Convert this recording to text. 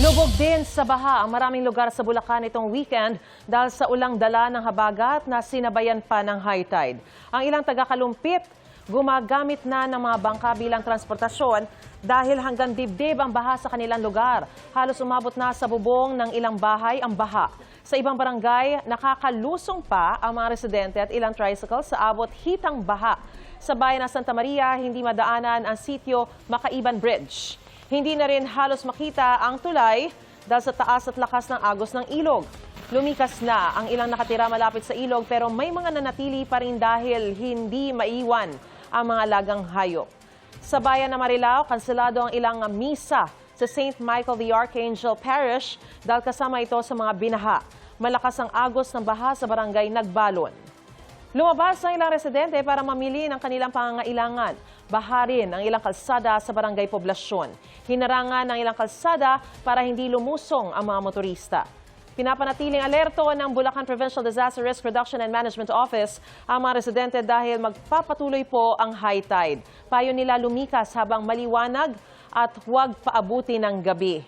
Lubog din sa baha ang maraming lugar sa Bulacan itong weekend dahil sa ulang dala ng habagat na sinabayan pa ng high tide. Ang ilang taga-Kalumpit gumagamit na ng mga bangka bilang transportasyon dahil hanggang dibdib ang baha sa kanilang lugar. Halos umabot na sa bubong ng ilang bahay ang baha. Sa ibang barangay, nakakalusong pa ang mga residente at ilang tricycles sa abot hitang baha. Sa bayan ng Santa Maria, hindi madaanan ang sitio Makaiban Bridge. Hindi na rin halos makita ang tulay dahil sa taas at lakas ng agos ng ilog. Lumikas na ang ilang nakatira malapit sa ilog pero may mga nanatili pa rin dahil hindi maiwan ang mga alagang hayop. Sa bayan ng Marilao, kanselado ang ilang misa sa St. Michael the Archangel Parish dahil kasama ito sa mga binaha. Malakas ang agos ng baha sa barangay Nagbalon. Lumabas ang ilang residente para mamili ng kanilang pangangailangan. Baha rin ang ilang kalsada sa barangay Poblasyon. Hinarangan ng ilang kalsada para hindi lumusong ang mga motorista. Pinapanatiling alerto ng Bulacan Provincial Disaster Risk Reduction and Management Office ang mga residente dahil magpapatuloy po ang high tide. Payo nila lumikas habang maliwanag at huwag paabuti ng gabi.